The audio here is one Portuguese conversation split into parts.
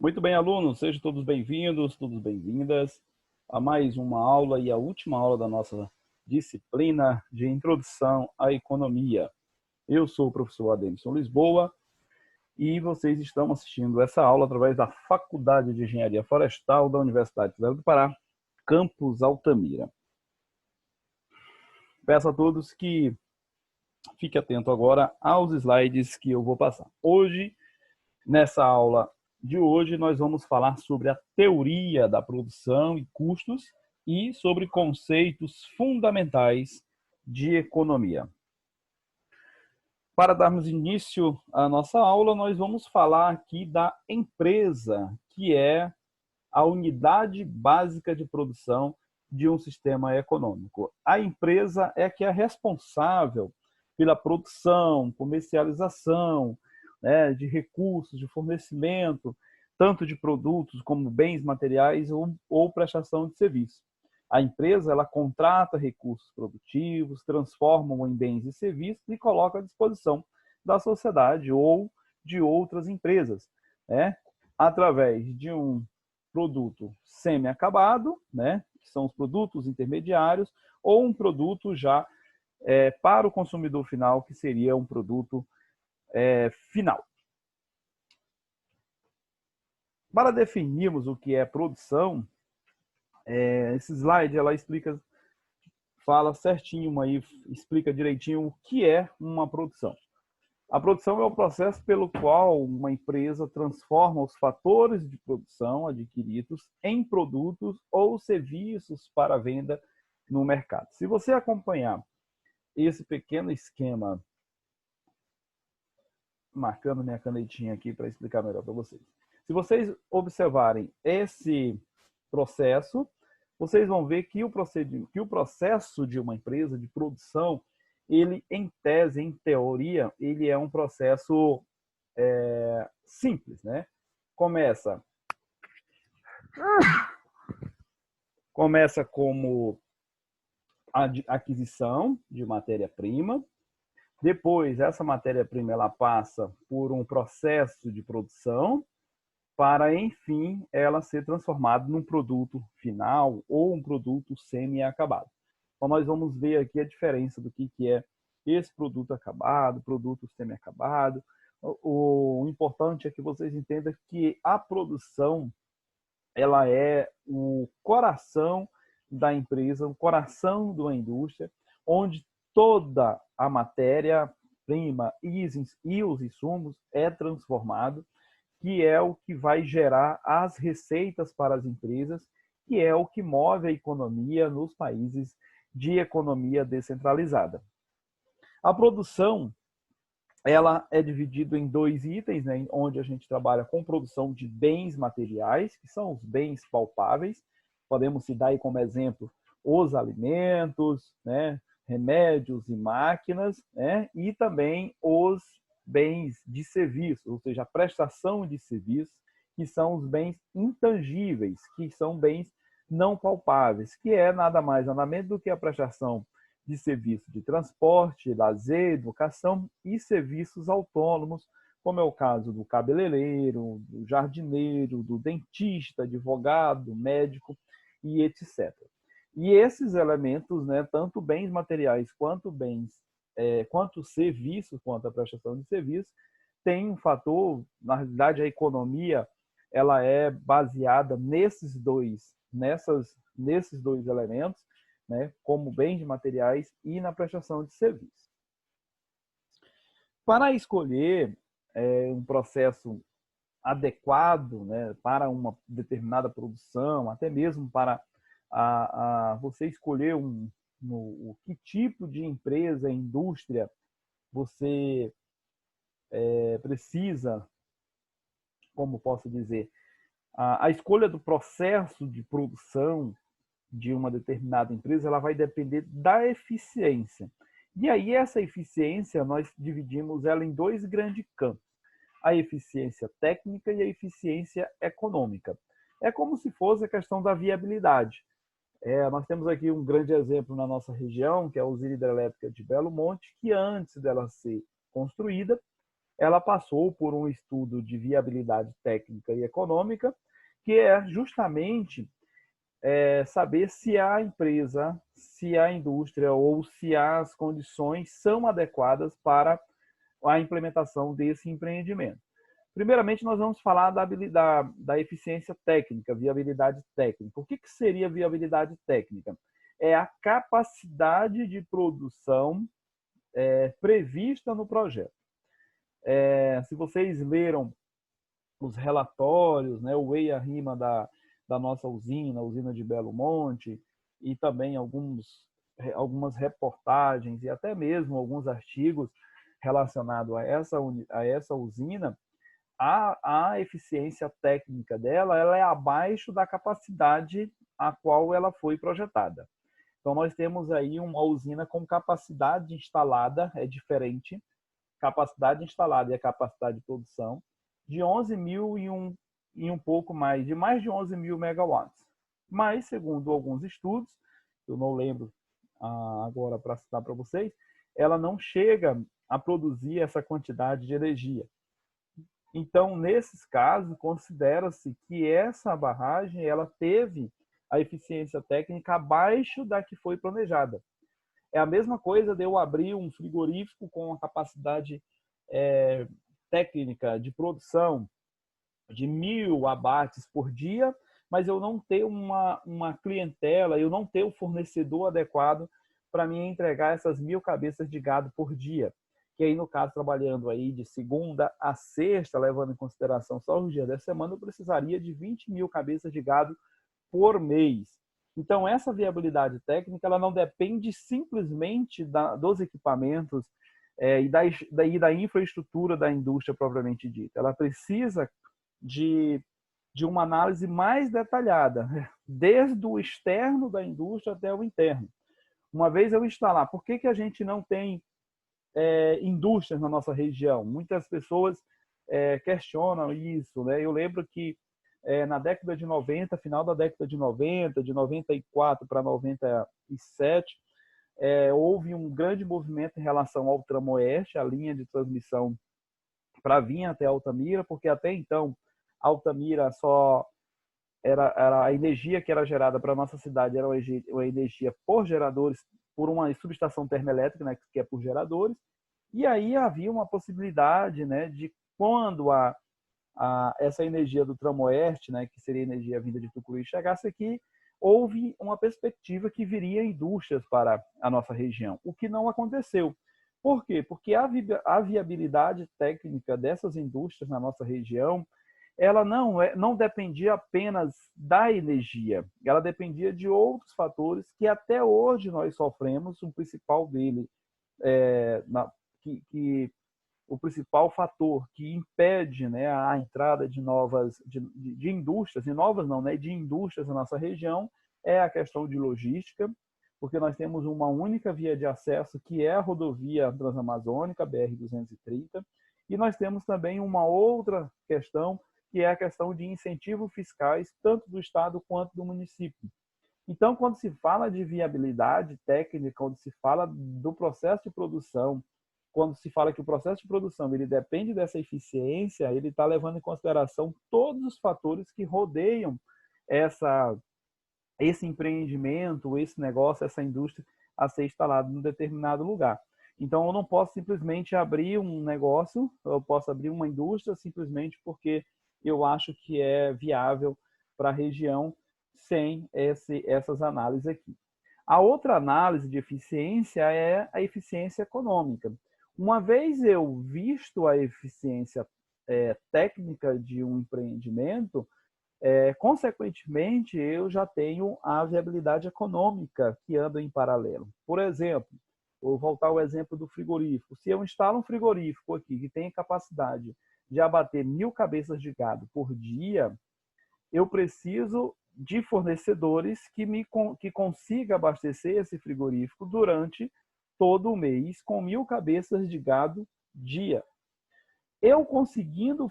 Muito bem, alunos, sejam todos bem-vindos, todas bem-vindas a mais uma aula e a última aula da nossa disciplina de Introdução à Economia. Eu sou o professor Ademson Lisboa e vocês estão assistindo essa aula através da Faculdade de Engenharia Florestal da Universidade Federal do Pará, campus Altamira. Peço a todos que fiquem atentos agora aos slides que eu vou passar. Hoje, nessa aula de hoje, nós vamos falar sobre a teoria da produção e custos e sobre conceitos fundamentais de economia. Para darmos início à nossa aula, nós vamos falar aqui da empresa, que é a unidade básica de produção de um sistema econômico. A empresa é que é responsável pela produção, comercialização, de recursos, de fornecimento, tanto de produtos como bens materiais ou prestação de serviço. A empresa ela contrata recursos produtivos, transforma em bens e serviços e coloca à disposição da sociedade ou de outras empresas, através de um produto semi-acabado, que são os produtos intermediários, ou um produto já para o consumidor final, que seria um produto final. Para definirmos o que é produção, esse slide ela fala certinho aí, explica direitinho o que é uma produção. A produção é o processo pelo qual uma empresa transforma os fatores de produção adquiridos em produtos ou serviços para venda no mercado. Se você acompanhar esse pequeno esquema, marcando minha canetinha aqui para explicar melhor para vocês. Se vocês observarem esse processo, vocês vão ver que o processo de uma empresa de produção, ele, em tese, em teoria, ele é um processo simples, Começa como a aquisição de matéria-prima. Depois, essa matéria-prima ela passa por um processo de produção para, enfim, ela ser transformada num produto final ou um produto semi-acabado. Então, nós vamos ver aqui a diferença do que é esse produto acabado, produto semi-acabado. O importante é que vocês entendam que a produção ela é o coração da empresa, o coração da indústria, onde toda a matéria-prima e os insumos é transformado, que é o que vai gerar as receitas para as empresas, que é o que move a economia nos países de economia descentralizada. A produção ela é dividida em dois itens, onde a gente trabalha com produção de bens materiais, que são os bens palpáveis. Podemos citar aí como exemplo os alimentos, remédios e máquinas, e também os bens de serviço, ou seja, a prestação de serviço, que são os bens intangíveis, que são bens não palpáveis, que é nada mais, nada menos do que a prestação de serviço de transporte, lazer, educação e serviços autônomos, como é o caso do cabeleireiro, do jardineiro, do dentista, advogado, médico e etc. E esses elementos, tanto bens materiais quanto serviços, quanto a prestação de serviços, tem um fator, na realidade a economia ela é baseada nesses dois elementos, como bens materiais e na prestação de serviço. Para escolher um processo adequado para uma determinada produção, até mesmo para você escolher que tipo de empresa, indústria você precisa, como posso dizer, a escolha do processo de produção de uma determinada empresa, ela vai depender da eficiência. E aí essa eficiência, nós dividimos ela em dois grandes campos. A eficiência técnica e a eficiência econômica. É como se fosse a questão da viabilidade. Nós temos aqui um grande exemplo na nossa região, que é a usina hidrelétrica de Belo Monte, que antes dela ser construída, ela passou por um estudo de viabilidade técnica e econômica, que é justamente saber se a empresa, se a indústria ou se as condições são adequadas para a implementação desse empreendimento. Primeiramente, nós vamos falar da eficiência técnica, viabilidade técnica. O que seria viabilidade técnica? É a capacidade de produção prevista no projeto. Se vocês leram os relatórios, né, o EIA-RIMA da nossa usina, a usina de Belo Monte, e também algumas reportagens e até mesmo alguns artigos relacionados a essa usina, a eficiência técnica dela ela é abaixo da capacidade a qual ela foi projetada. Então, nós temos aí uma usina com capacidade instalada, é diferente, capacidade instalada e a capacidade de produção, de 11 mil e um pouco mais, de mais de 11 mil megawatts. Mas, segundo alguns estudos, eu não lembro agora para citar para vocês, ela não chega a produzir essa quantidade de energia. Então, nesses casos, considera-se que essa barragem ela teve a eficiência técnica abaixo da que foi planejada. É a mesma coisa de eu abrir um frigorífico com a capacidade técnica de produção de 1.000 abates por dia, mas eu não ter uma clientela, eu não ter o fornecedor adequado para me entregar essas 1.000 cabeças de gado por dia. Que aí, no caso, trabalhando aí de segunda a sexta, levando em consideração só os dias da semana, eu precisaria de 20.000 cabeças de gado por mês. Então, essa viabilidade técnica ela não depende simplesmente dos equipamentos e da infraestrutura da indústria propriamente dita. Ela precisa de uma análise mais detalhada, desde o externo da indústria até o interno. Uma vez eu instalar, por que a gente não tem indústrias na nossa região? Muitas pessoas questionam isso, né? Eu lembro que na década de 90, final da década de 90, de 94 para 97, houve um grande movimento em relação ao Tramo-Oeste, a linha de transmissão para vir até Altamira, porque até então Altamira só era a energia que era gerada para a nossa cidade, era uma energia por geradores, por uma subestação termoelétrica, né, que é por geradores, e aí havia uma possibilidade, né, de quando essa energia do Tramo-Oeste, né, que seria energia vinda de Tucuruí, chegasse aqui, houve uma perspectiva que viria indústrias para a nossa região, o que não aconteceu. Por quê? Porque a viabilidade técnica dessas indústrias na nossa região, ela não dependia apenas da energia, ela dependia de outros fatores que até hoje nós sofremos. O principal dele, o principal fator que impede, né, a entrada de indústrias, de novas não, né, de indústrias na nossa região, é a questão de logística, porque nós temos uma única via de acesso, que é a rodovia transamazônica, BR-230, e nós temos também uma outra questão, que é a questão de incentivos fiscais, tanto do Estado quanto do município. Então, quando se fala de viabilidade técnica, quando se fala do processo de produção, quando se fala que o processo de produção ele depende dessa eficiência, ele está levando em consideração todos os fatores que rodeiam esse empreendimento, esse negócio, essa indústria a ser instalado em um determinado lugar. Então, eu não posso simplesmente abrir um negócio, eu posso abrir uma indústria simplesmente porque eu acho que é viável para a região sem essas análises aqui. A outra análise de eficiência é a eficiência econômica. Uma vez eu visto a eficiência técnica de um empreendimento, consequentemente, eu já tenho a viabilidade econômica que anda em paralelo. Por exemplo, vou voltar ao exemplo do frigorífico. Se eu instalo um frigorífico aqui que tem capacidade de abater 1.000 cabeças de gado por dia, eu preciso de fornecedores que consiga abastecer esse frigorífico durante todo o mês com 1.000 cabeças de gado dia. Eu conseguindo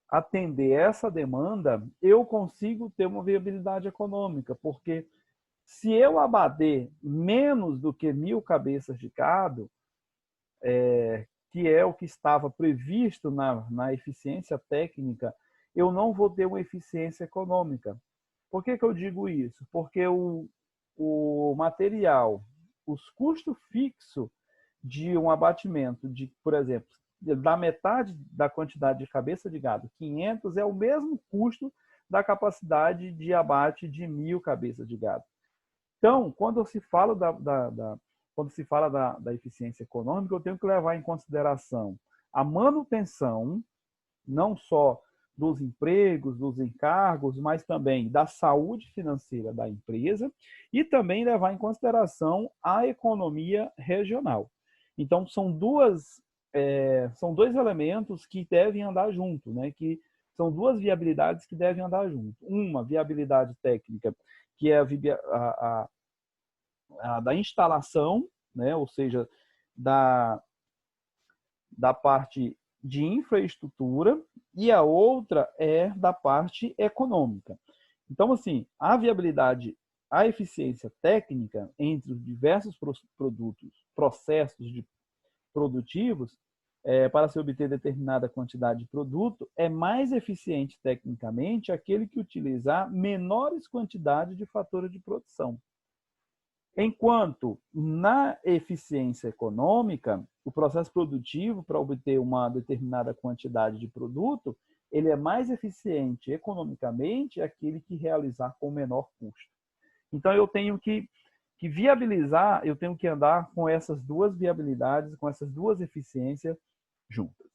atender essa demanda, eu consigo ter uma viabilidade econômica, porque se eu abater menos do que 1.000 cabeças de gado, que é o que estava previsto na eficiência técnica, eu não vou ter uma eficiência econômica. Por que eu digo isso? Porque o material, os custos fixos de um abatimento de, por exemplo, da metade da quantidade de cabeça de gado, 500, é o mesmo custo da capacidade de abate de 1.000 cabeças de gado. Então, quando se fala da eficiência econômica, eu tenho que levar em consideração a manutenção, não só dos empregos, dos encargos, mas também da saúde financeira da empresa e também levar em consideração a economia regional. Então, são dois elementos que devem andar junto, né? Que são duas viabilidades que devem andar junto. Uma, viabilidade técnica, que é a da instalação, né? Ou seja, da parte de infraestrutura, e a outra é da parte econômica. Então, assim, a viabilidade, a eficiência técnica entre os diversos processos produtivos, para se obter determinada quantidade de produto, é mais eficiente tecnicamente aquele que utilizar menores quantidades de fatores de produção. Enquanto na eficiência econômica, o processo produtivo, para obter uma determinada quantidade de produto, ele é mais eficiente economicamente aquele que realizar com menor custo. Então, eu tenho que viabilizar, eu tenho que andar com essas duas viabilidades, com essas duas eficiências juntas.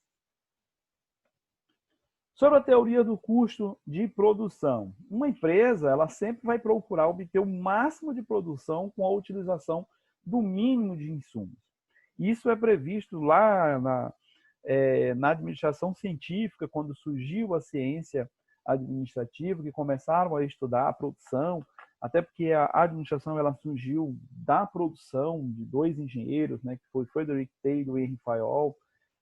Sobre a teoria do custo de produção. Uma empresa, ela sempre vai procurar obter o máximo de produção com a utilização do mínimo de insumos. Isso é previsto lá na administração científica, quando surgiu a ciência administrativa, que começaram a estudar a produção, até porque a administração ela surgiu da produção de dois engenheiros, né, que foi Frederick Taylor e Henry Fayol,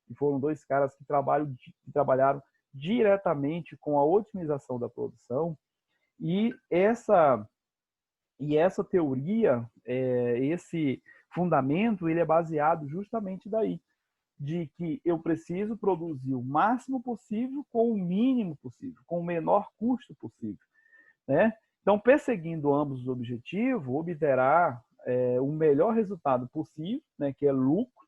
que foram dois caras que trabalharam diretamente com a otimização da produção. E essa teoria, esse fundamento, ele é baseado justamente daí, de que eu preciso produzir o máximo possível com o mínimo possível, com o menor custo possível, né? Então, perseguindo ambos os objetivos, obterá o melhor resultado possível, né, que é lucro,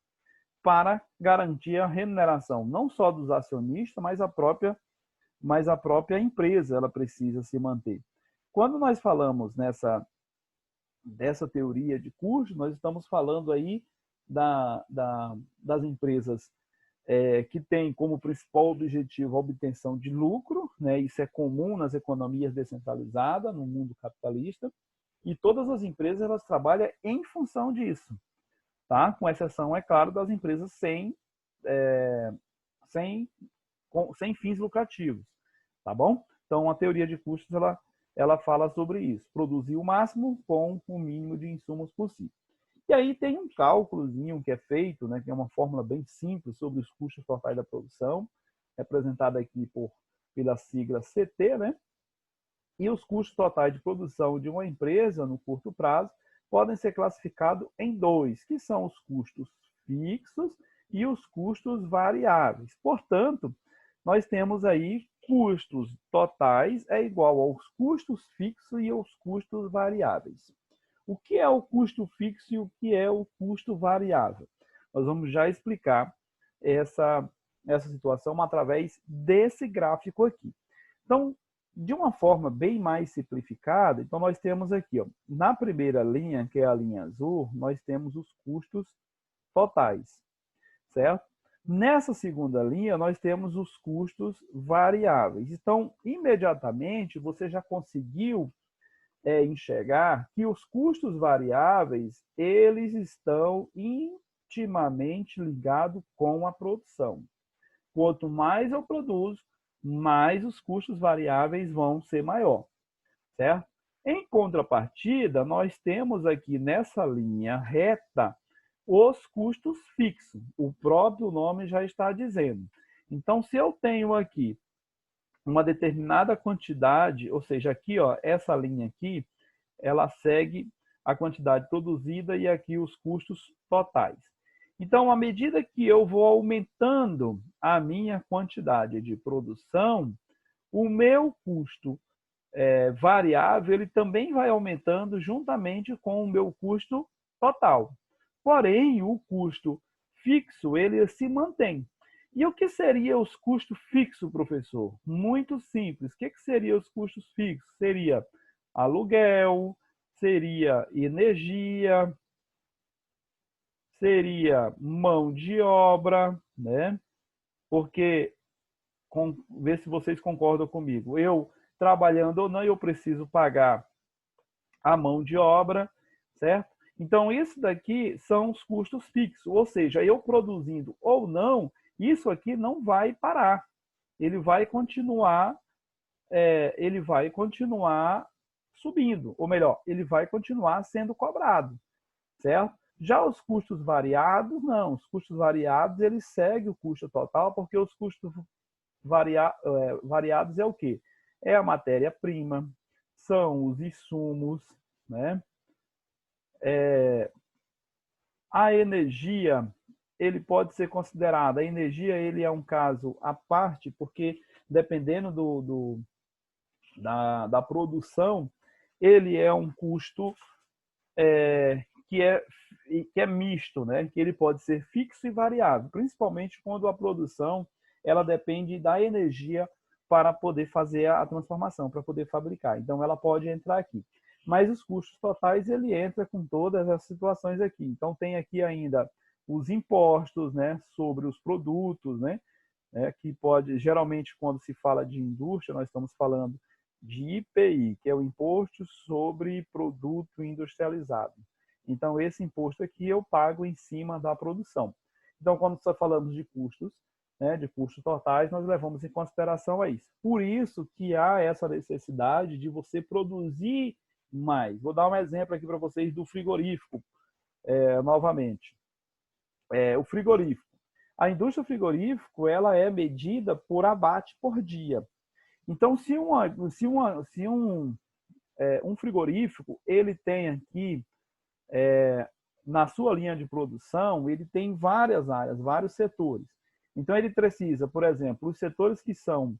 para garantir a remuneração não só dos acionistas, mas a própria empresa ela precisa se manter. Quando nós falamos dessa teoria de custo, nós estamos falando aí das empresas que têm como principal objetivo a obtenção de lucro, né? Isso é comum nas economias descentralizadas, no mundo capitalista, e todas as empresas elas trabalham em função disso, tá? Com exceção, é claro, das empresas sem fins lucrativos, tá bom? Então, a teoria de custos ela fala sobre isso, produzir o máximo com o mínimo de insumos possível. E aí tem um cálculozinho que é feito, né, que é uma fórmula bem simples sobre os custos totais da produção, representada aqui pela sigla CT, né? E os custos totais de produção de uma empresa no curto prazo podem ser classificados em dois, que são os custos fixos e os custos variáveis. Portanto, nós temos aí custos totais é igual aos custos fixos e aos custos variáveis. O que é o custo fixo e o que é o custo variável? Nós vamos já explicar essa situação através desse gráfico aqui. Então, de uma forma bem mais simplificada, então nós temos aqui, ó, na primeira linha, que é a linha azul, nós temos os custos totais, certo? Nessa segunda linha, nós temos os custos variáveis. Então, imediatamente, você já conseguiu enxergar que os custos variáveis, eles estão intimamente ligados com a produção. Quanto mais eu produzo, mais os custos variáveis vão ser maior, certo? Em contrapartida, nós temos aqui nessa linha reta os custos fixos. O próprio nome já está dizendo. Então, se eu tenho aqui uma determinada quantidade, ou seja, aqui, ó, essa linha aqui, ela segue a quantidade produzida e aqui os custos totais. Então, à medida que eu vou aumentando a minha quantidade de produção, o meu custo variável ele também vai aumentando juntamente com o meu custo total. Porém, o custo fixo ele se mantém. E o que seria os custos fixos, professor? Muito simples. O que seriam os custos fixos? Seria aluguel, seria energia, seria mão de obra, né? Porque, ver se vocês concordam comigo, eu trabalhando ou não, eu preciso pagar a mão de obra, certo? Então, isso daqui são os custos fixos, ou seja, eu produzindo ou não, isso aqui não vai parar. Ele vai continuar, ele vai continuar subindo, ou melhor, ele vai continuar sendo cobrado, certo? Já os custos variados, não. Os custos variados, eles seguem o custo total, porque os custos variados é o quê? É a matéria-prima, são os insumos, né? A energia, ele pode ser considerado, a energia ele é um caso à parte, porque dependendo da produção, ele é um custo que é misto, né? Que ele pode ser fixo e variável, principalmente quando a produção ela depende da energia para poder fazer a transformação, para poder fabricar. Então, ela pode entrar aqui. Mas os custos totais, ele entra com todas as situações aqui. Então, tem aqui ainda os impostos, né, sobre os produtos, né, que pode, geralmente, quando se fala de indústria, nós estamos falando de IPI, que é o Imposto sobre Produto Industrializado. Então, esse imposto aqui eu pago em cima da produção. Então, quando nós falamos de custos, né, de custos totais, nós levamos em consideração a isso. Por isso que há essa necessidade de você produzir mais. Vou dar um exemplo aqui para vocês do frigorífico, novamente. O frigorífico. A indústria frigorífico ela é medida por abate por dia. Então, se um frigorífico ele tem aqui na sua linha de produção, ele tem várias áreas, vários setores. Então, ele precisa, por exemplo, os setores que são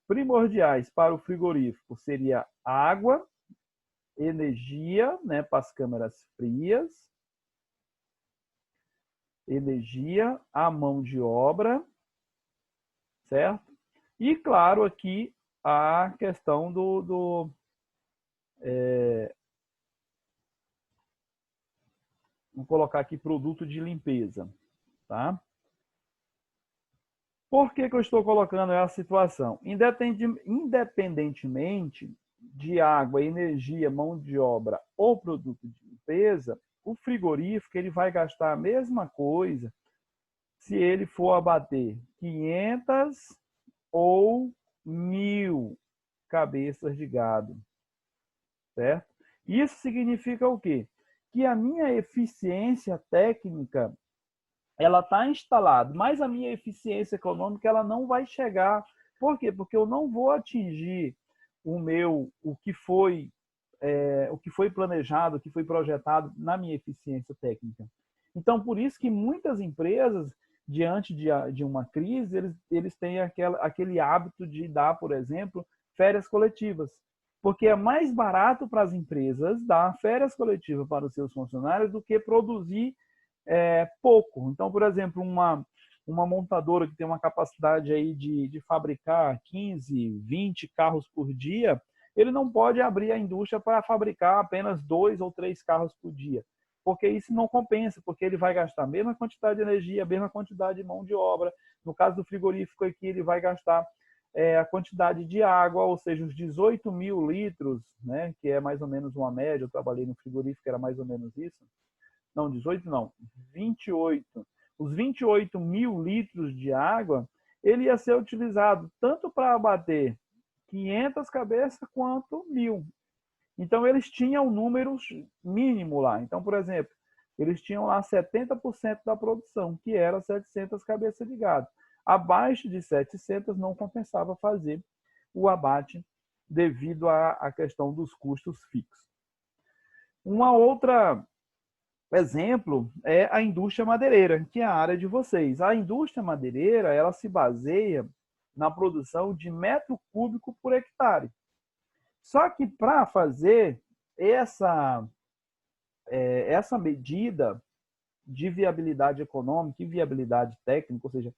primordiais para o frigorífico seria água, energia, né, para as câmeras frias, energia, a mão de obra, certo? E, claro, aqui a questão vamos colocar aqui produto de limpeza, tá? Por que eu estou colocando essa situação? Independentemente de água, energia, mão de obra ou produto de limpeza, o frigorífico ele vai gastar a mesma coisa se ele for abater 500 ou 1.000 cabeças de gado, certo? Isso significa o quê? Que a minha eficiência técnica ela está instalada, mas a minha eficiência econômica ela não vai chegar. Por quê? Porque eu não vou atingir o que foi planejado, o que foi projetado na minha eficiência técnica. Então, por isso que muitas empresas, diante de uma crise, eles têm aquele hábito de dar, por exemplo, férias coletivas. Porque é mais barato para as empresas dar férias coletivas para os seus funcionários do que produzir pouco. Então, por exemplo, uma montadora que tem uma capacidade aí de fabricar 15, 20 carros por dia, ele não pode abrir a indústria para fabricar apenas 2 ou 3 carros por dia, porque isso não compensa, porque ele vai gastar a mesma quantidade de energia, a mesma quantidade de mão de obra. No caso do frigorífico aqui, ele vai gastar a quantidade de água, ou seja, os 18 mil litros, né, que é mais ou menos uma média. Eu trabalhei no frigorífico, era mais ou menos isso. Não, 18 não, 28. Os 28 mil litros de água, ele ia ser utilizado tanto para abater 500 cabeças quanto 1.000. Então, eles tinham números mínimo lá. Então, por exemplo, eles tinham lá 70% da produção, que era 700 cabeças de gado. Abaixo de 700 não compensava fazer o abate devido à questão dos custos fixos. Uma outra exemplo é a indústria madeireira, que é a área de vocês. A indústria madeireira, ela se baseia na produção de metro cúbico por hectare. Só que para fazer essa medida de viabilidade econômica e viabilidade técnica, ou seja,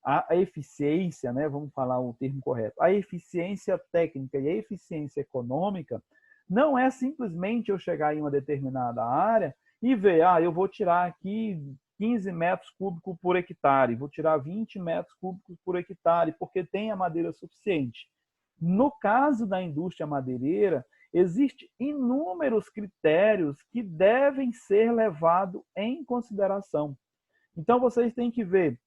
a eficiência, né, vamos falar o termo correto, a eficiência técnica e a eficiência econômica não é simplesmente eu chegar em uma determinada área e ver, eu vou tirar aqui 15 metros cúbicos por hectare, vou tirar 20 metros cúbicos por hectare, porque tem a madeira suficiente. No caso da indústria madeireira, existem inúmeros critérios que devem ser levados em consideração. Então, vocês têm que ver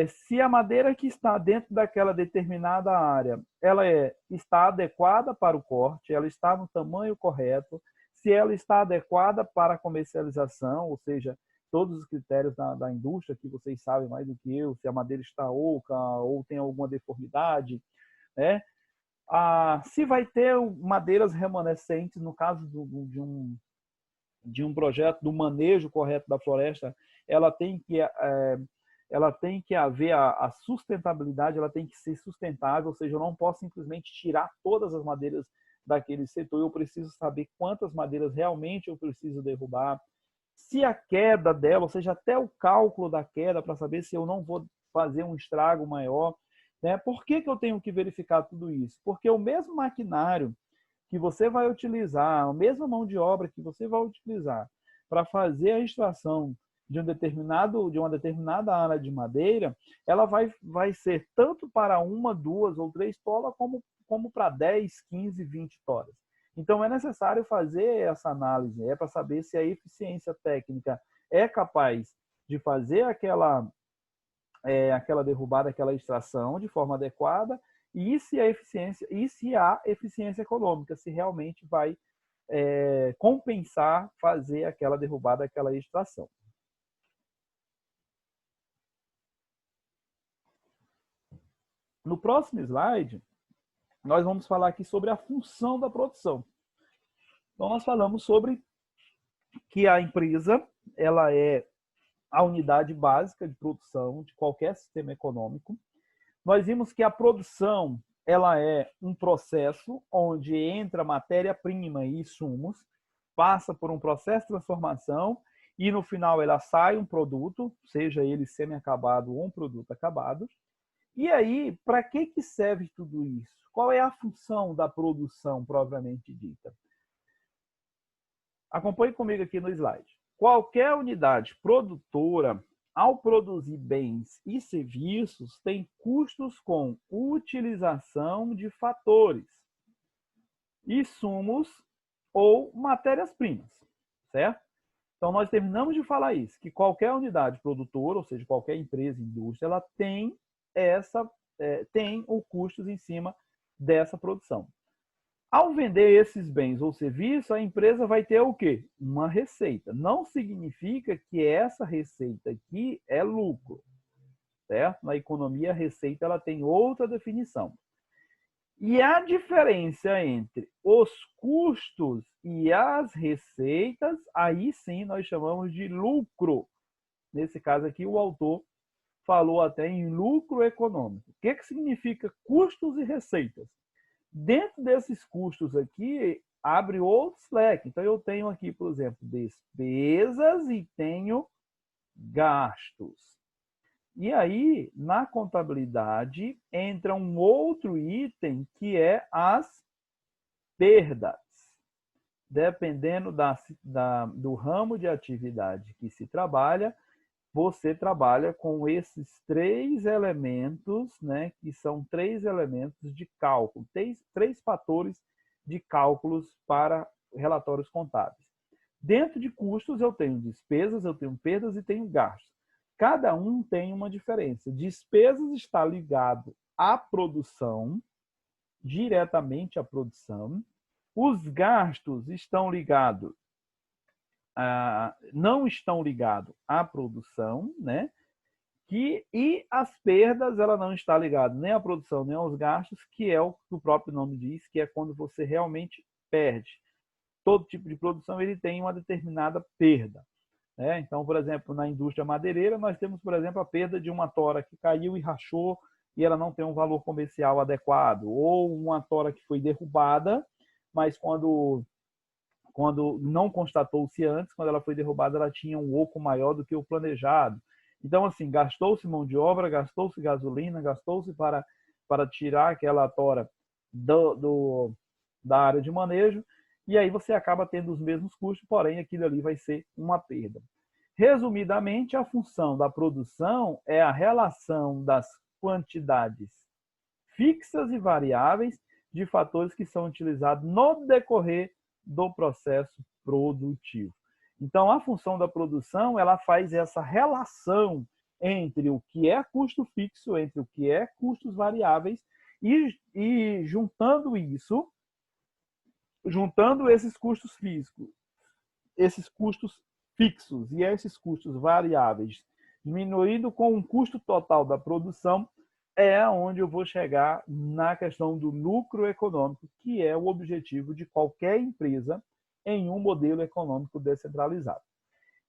se a madeira que está dentro daquela determinada área, ela está adequada para o corte, ela está no tamanho correto, se ela está adequada para a comercialização, ou seja, todos os critérios da indústria, que vocês sabem mais do que eu, se a madeira está oca ou tem alguma deformidade, né? Se vai ter madeiras remanescentes, no caso de um projeto do manejo correto da floresta, ela tem que haver a sustentabilidade, ela tem que ser sustentável, ou seja, eu não posso simplesmente tirar todas as madeiras daquele setor, eu preciso saber quantas madeiras realmente eu preciso derrubar, se a queda dela, ou seja, até o cálculo da queda, para saber se eu não vou fazer um estrago maior, né? Por que eu tenho que verificar tudo isso? Porque o mesmo maquinário que você vai utilizar, a mesma mão de obra que você vai utilizar para fazer a extração de uma determinada área de madeira, ela vai ser tanto para uma, duas ou três tolas, como para 10, 15, 20 tolas. Então, é necessário fazer essa análise, para saber se a eficiência técnica é capaz de fazer aquela derrubada, aquela extração de forma adequada, e se há eficiência econômica, se realmente vai compensar fazer aquela derrubada, aquela extração. No próximo slide, nós vamos falar aqui sobre a função da produção. Então, nós falamos sobre que a empresa, ela é a unidade básica de produção de qualquer sistema econômico. Nós vimos que a produção, ela é um processo onde entra matéria-prima e insumos, passa por um processo de transformação e no final ela sai um produto, seja ele semi-acabado ou um produto acabado. E aí, para que serve tudo isso? Qual é a função da produção propriamente dita? Acompanhe comigo aqui no slide. Qualquer unidade produtora, ao produzir bens e serviços, tem custos com utilização de fatores, insumos ou matérias-primas, certo? Então, nós terminamos de falar isso, que qualquer unidade produtora, ou seja, qualquer empresa, indústria, ela tem o custos em cima dessa produção. Ao vender esses bens ou serviços, a empresa vai ter o quê? Uma receita. Não significa que essa receita aqui é lucro, certo? Na economia, a receita ela tem outra definição. E a diferença entre os custos e as receitas, aí sim nós chamamos de lucro. Nesse caso aqui, o autor falou até em lucro econômico. O que significa custos e receitas? Dentro desses custos aqui, abre outros leques. Então, eu tenho aqui, por exemplo, despesas e tenho gastos. E aí, na contabilidade, entra um outro item que é as perdas. Dependendo do ramo de atividade que se trabalha, você trabalha com esses três elementos, né, que são três elementos de cálculo, três fatores de cálculos para relatórios contábeis. Dentro de custos, eu tenho despesas, eu tenho perdas e tenho gastos. Cada um tem uma diferença. Despesas está ligado à produção, diretamente à produção. Os gastos estão ligados não estão ligados à produção, né? E as perdas, ela não está ligada nem à produção, nem aos gastos, que é o que o próprio nome diz, que é quando você realmente perde. Todo tipo de produção ele tem uma determinada perda. né? Então, por exemplo, na indústria madeireira, nós temos, por exemplo, a perda de uma tora que caiu e rachou e ela não tem um valor comercial adequado, ou uma tora que foi derrubada, mas quando não constatou-se antes, quando ela foi derrubada, ela tinha um oco maior do que o planejado. Então, assim, gastou-se mão de obra, gastou-se gasolina, gastou-se para tirar aquela tora da área de manejo, e aí você acaba tendo os mesmos custos, porém aquilo ali vai ser uma perda. Resumidamente, a função da produção é a relação das quantidades fixas e variáveis de fatores que são utilizados no decorrer do processo produtivo. Então, a função da produção, ela faz essa relação entre o que é custo fixo, entre o que é custos variáveis, e juntando esses custos físicos, esses custos fixos e esses custos variáveis, diminuindo com o custo total da produção, é onde eu vou chegar na questão do lucro econômico, que é o objetivo de qualquer empresa em um modelo econômico descentralizado.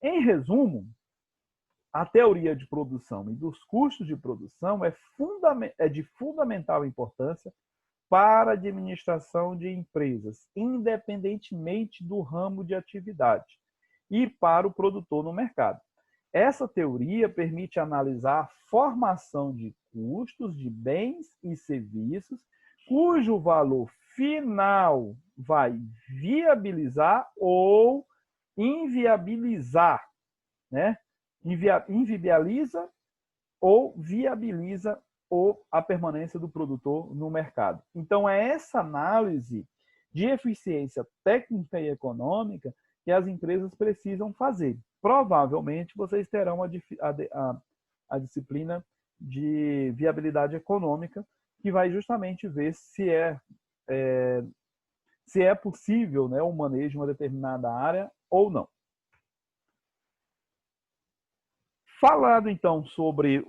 Em resumo, a teoria de produção e dos custos de produção é de fundamental importância para a administração de empresas, independentemente do ramo de atividade, e para o produtor no mercado. Essa teoria permite analisar a formação de custos de bens e serviços, cujo valor final vai viabilizar ou inviabilizar, né? Inviabiliza ou viabiliza a permanência do produtor no mercado. Então, é essa análise de eficiência técnica e econômica que as empresas precisam fazer. Provavelmente, vocês terão a disciplina de viabilidade econômica, que vai justamente ver se é possível, né, o manejo de uma determinada área ou não. Falado, então, sobre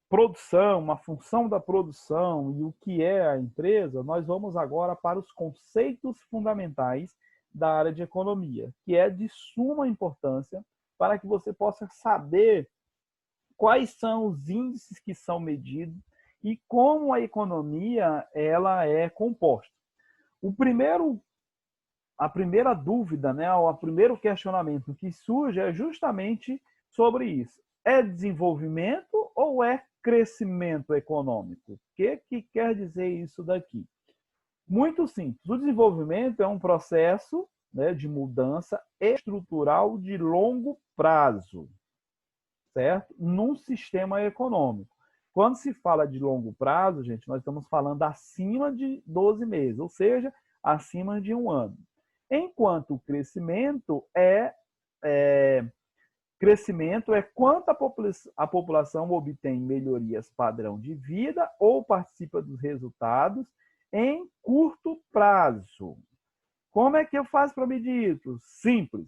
produção, a função da produção e o que é a empresa, nós vamos agora para os conceitos fundamentais da área de economia, que é de suma importância para que você possa saber quais são os índices que são medidos e como a economia ela é composta. A primeira dúvida, né, o primeiro questionamento que surge é justamente sobre isso. É desenvolvimento ou é crescimento econômico? O que quer dizer isso daqui? Muito simples. O desenvolvimento é um processo, né, de mudança estrutural de longo prazo, certo? Num sistema econômico. Quando se fala de longo prazo, gente, nós estamos falando acima de 12 meses, ou seja, acima de um ano. Enquanto o crescimento é quanto a população obtém melhorias padrão de vida ou participa dos resultados em curto prazo. Como é que eu faço para medir isso? Simples.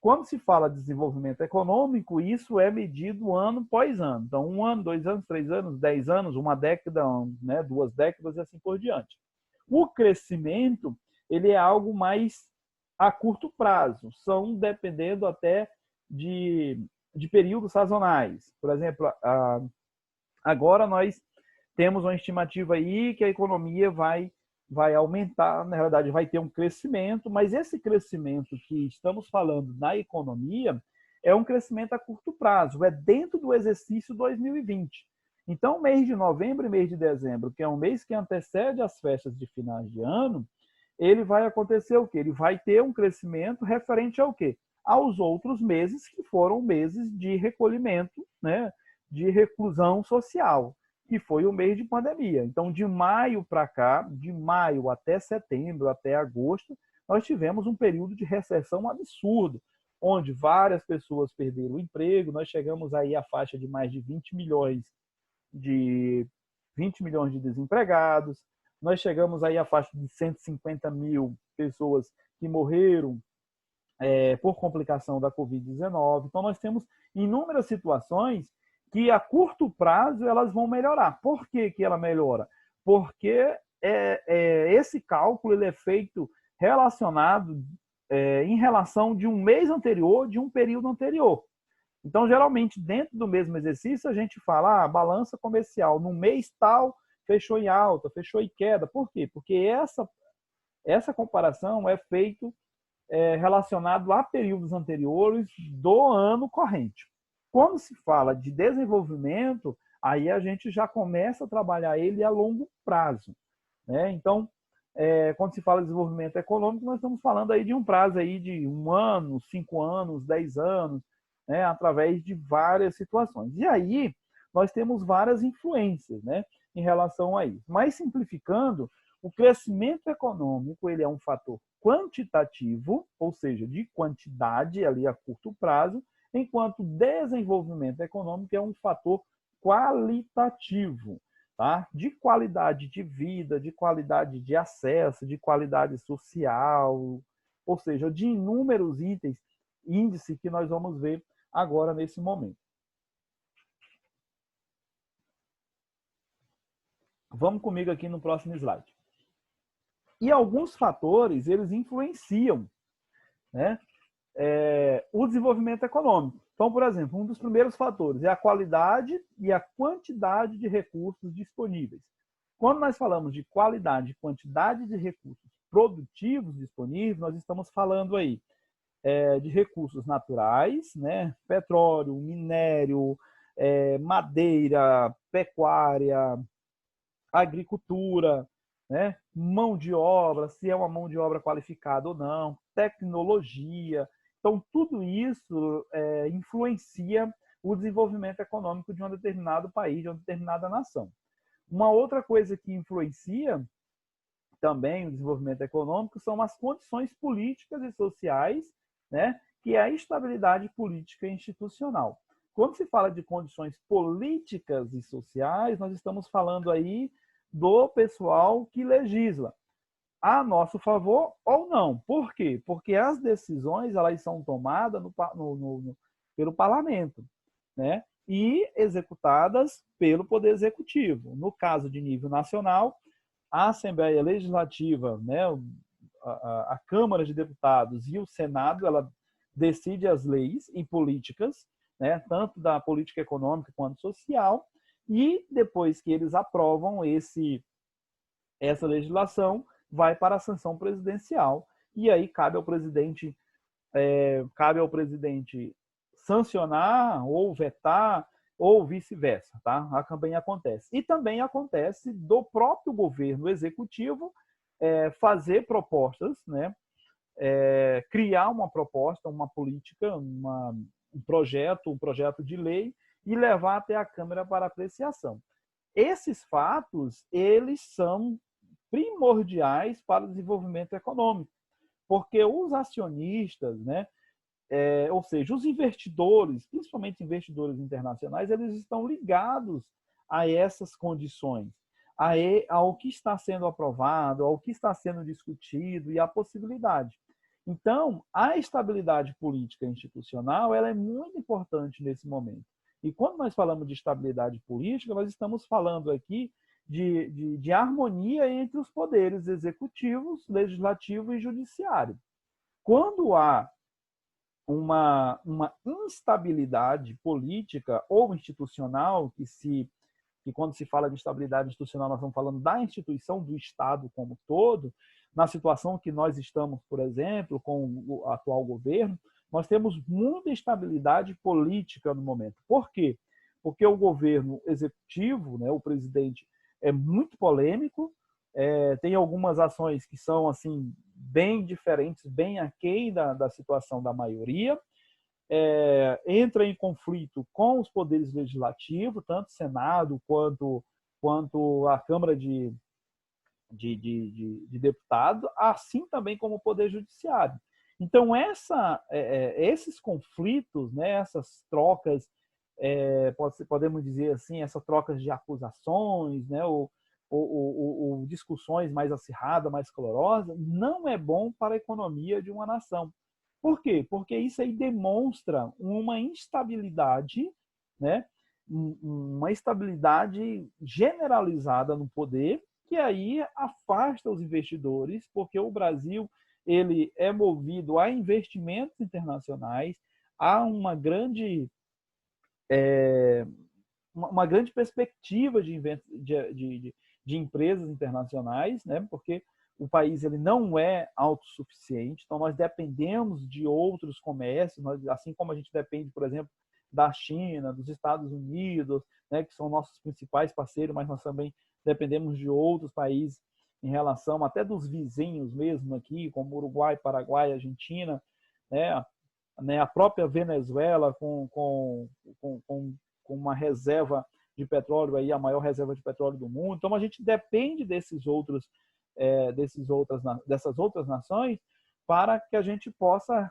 Quando se fala de desenvolvimento econômico, isso é medido ano após ano. Então, 1 ano, 2 anos, 3 anos, 10 anos, uma década, né, 2 décadas e assim por diante. O crescimento, ele é algo mais a curto prazo, são dependendo até de períodos sazonais. Por exemplo, agora nós temos uma estimativa aí que a economia vai aumentar, na realidade vai ter um crescimento, mas esse crescimento que estamos falando na economia é um crescimento a curto prazo, é dentro do exercício 2020. Então, mês de novembro e mês de dezembro, que é um mês que antecede as festas de finais de ano, ele vai acontecer o quê? Ele vai ter um crescimento referente ao quê? Aos outros meses que foram meses de recolhimento, né, de reclusão social, que foi o mês de pandemia. Então, de maio para cá, de maio até setembro, até agosto, nós tivemos um período de recessão absurdo, onde várias pessoas perderam o emprego, nós chegamos aí à faixa de mais de 20 milhões de desempregados, nós chegamos aí à faixa de 150 mil pessoas que morreram por complicação da Covid-19. Então, nós temos inúmeras situações que a curto prazo elas vão melhorar. Por que ela melhora? Porque esse cálculo ele é feito relacionado em relação de um mês anterior, de um período anterior. Então, geralmente, dentro do mesmo exercício, a gente fala, balança comercial, no mês tal, fechou em alta, fechou em queda. Por quê? Porque essa comparação é feita relacionado a períodos anteriores do ano corrente. Quando se fala de desenvolvimento, aí a gente já começa a trabalhar ele a longo prazo, né? Então, quando se fala de desenvolvimento econômico, nós estamos falando aí de um prazo aí de 1 ano, 5 anos, 10 anos, né? Através de várias situações. E aí, nós temos várias influências, né? Em relação a isso. Mas, simplificando, o crescimento econômico ele é um fator quantitativo, ou seja, de quantidade ali a curto prazo, enquanto o desenvolvimento econômico é um fator qualitativo, tá? De qualidade de vida, de qualidade de acesso, de qualidade social, ou seja, de inúmeros índices que nós vamos ver agora nesse momento. Vamos comigo aqui no próximo slide. E alguns fatores, eles influenciam, né, o desenvolvimento econômico. Então, por exemplo, um dos primeiros fatores é a qualidade e a quantidade de recursos disponíveis. Quando nós falamos de qualidade e quantidade de recursos produtivos disponíveis, nós estamos falando aí de recursos naturais, né, petróleo, minério, madeira, pecuária, agricultura, né? Mão de obra, se é uma mão de obra qualificada ou não, tecnologia. Então, tudo isso influencia o desenvolvimento econômico de um determinado país, de uma determinada nação. Uma outra coisa que influencia também o desenvolvimento econômico são as condições políticas e sociais, né? Que é a estabilidade política e institucional. Quando se fala de condições políticas e sociais, nós estamos falando aí do pessoal que legisla a nosso favor ou não. Por quê? Porque as decisões elas são tomadas pelo parlamento, né? E executadas pelo Poder Executivo. No caso de nível nacional, a Assembleia Legislativa, né, a Câmara de Deputados e o Senado, ela decide as leis e políticas, né, tanto da política econômica quanto social, e depois que eles aprovam essa legislação, vai para a sanção presidencial, e aí cabe ao presidente sancionar ou vetar, ou vice-versa, tá? A campanha acontece. E também acontece do próprio governo executivo fazer propostas, né? Criar uma proposta, uma política, um projeto de lei e levar até a Câmara para apreciação. Esses fatos, eles são primordiais para o desenvolvimento econômico, porque os acionistas, né, ou seja, os investidores, principalmente investidores internacionais, eles estão ligados a essas condições, ao que está sendo aprovado, ao que está sendo discutido e à possibilidade. Então, a estabilidade política institucional ela é muito importante nesse momento. E quando nós falamos de estabilidade política, nós estamos falando aqui de harmonia entre os poderes executivos, legislativo e judiciário. Quando há uma instabilidade política ou institucional, que quando se fala de estabilidade institucional, nós estamos falando da instituição do Estado como todo, na situação que nós estamos, por exemplo, com o atual governo, nós temos muita instabilidade política no momento. Por quê? Porque o governo executivo, né, o presidente, é muito polêmico, tem algumas ações que são assim bem diferentes, bem aquém da situação da maioria, entra em conflito com os poderes legislativos, tanto Senado quanto a Câmara de Deputados, assim também como o Poder Judiciário. Então, esses conflitos, né, essas trocas, podemos dizer assim, essas trocas de acusações, né, ou discussões mais acirradas, mais calorosas, não é bom para a economia de uma nação. Por quê? Porque isso aí demonstra uma instabilidade, né, uma instabilidade generalizada no poder, que aí afasta os investidores, porque o Brasil ele é movido a investimentos internacionais, há uma grande perspectiva de empresas internacionais, né? Porque o país ele não é autossuficiente, então nós dependemos de outros comércios, assim como a gente depende, por exemplo, da China, dos Estados Unidos, né, que são nossos principais parceiros, mas nós também dependemos de outros países em relação até dos vizinhos mesmo aqui, como Uruguai, Paraguai, Argentina, né, a própria Venezuela com uma reserva de petróleo, aí, a maior reserva de petróleo do mundo. Então, a gente depende dessas outras nações para que a gente possa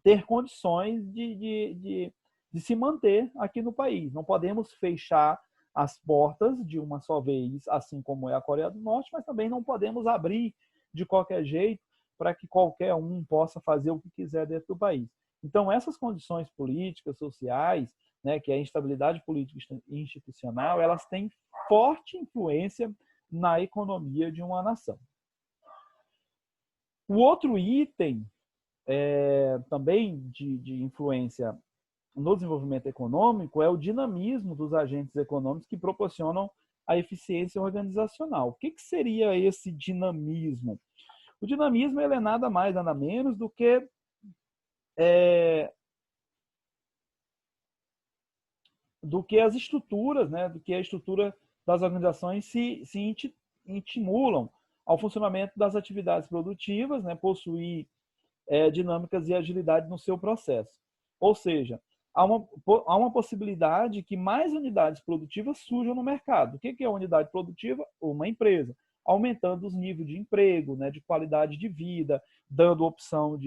ter condições de se manter aqui no país. Não podemos fechar as portas de uma só vez, assim como é a Coreia do Norte, mas também não podemos abrir de qualquer jeito para que qualquer um possa fazer o que quiser dentro do país. Então, essas condições políticas, sociais, né, que é a instabilidade política e institucional, elas têm forte influência na economia de uma nação. O outro item também de influência no desenvolvimento econômico é o dinamismo dos agentes econômicos que proporcionam a eficiência organizacional. O que seria esse dinamismo? O dinamismo ele é nada mais, nada menos do que as estruturas, né, do que a estrutura das organizações se estimulam ao funcionamento das atividades produtivas, né, possuir dinâmicas e agilidade no seu processo. Ou seja, há uma possibilidade que mais unidades produtivas surjam no mercado. O que é a unidade produtiva? Uma empresa, aumentando os níveis de emprego, né, de qualidade de vida, dando opções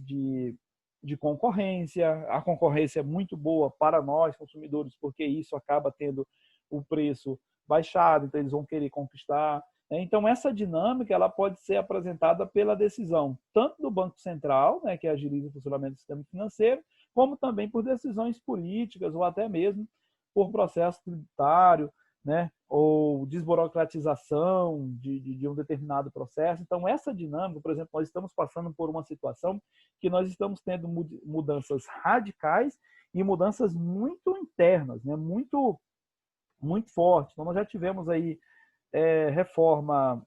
de concorrência. A concorrência é muito boa para nós, consumidores, porque isso acaba tendo o preço baixado, então eles vão querer conquistar. Então, essa dinâmica ela pode ser apresentada pela decisão tanto do Banco Central, né, que agiliza o funcionamento do sistema financeiro, como também por decisões políticas ou até mesmo por processo tributário, né, ou desburocratização de um determinado processo. Então, essa dinâmica, por exemplo, nós estamos passando por uma situação que nós estamos tendo mudanças radicais e mudanças muito internas, né, muito fortes. Então, nós já tivemos aí a reforma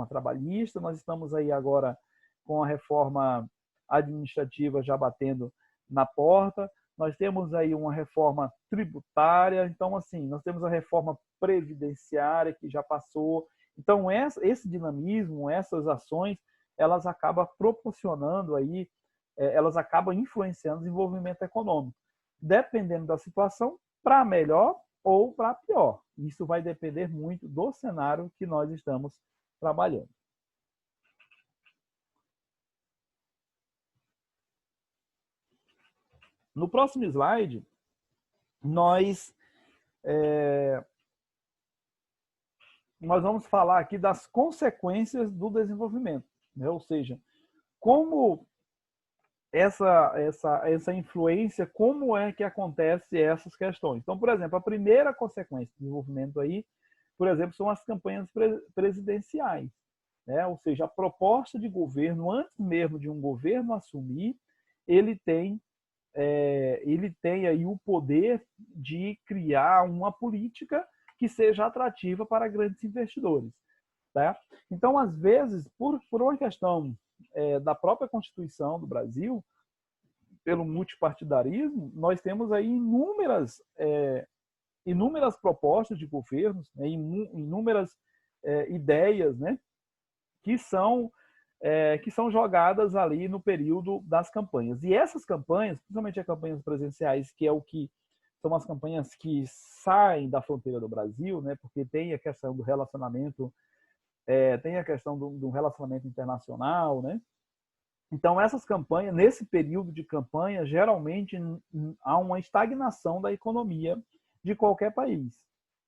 trabalhista, nós estamos aí agora com a reforma administrativa já batendo na porta, nós temos aí uma reforma tributária, então assim, nós temos a reforma previdenciária que já passou. Então esse dinamismo, essas ações, elas acabam proporcionando aí, elas acabam influenciando o desenvolvimento econômico, dependendo da situação, para melhor ou para pior. Isso vai depender muito do cenário que nós estamos trabalhando. No próximo slide, nós vamos falar aqui das consequências do desenvolvimento, né? Ou seja, como essa influência, como é que acontece essas questões. Então, por exemplo, a primeira consequência do desenvolvimento aí, por exemplo, são as campanhas presidenciais, né? Ou seja, a proposta de governo, antes mesmo de um governo assumir, ele tem aí o poder de criar uma política que seja atrativa para grandes investidores, tá? Então, às vezes, por uma questão da própria Constituição do Brasil, pelo multipartidarismo, nós temos aí inúmeras propostas de governos, né, inúmeras ideias, né, que são jogadas ali no período das campanhas. E essas campanhas, principalmente as campanhas presidenciais, que são as campanhas que saem da fronteira do Brasil, né, porque tem a questão do relacionamento, tem a questão do relacionamento internacional, né? Então, essas campanhas, nesse período de campanha, geralmente há uma estagnação da economia de qualquer país.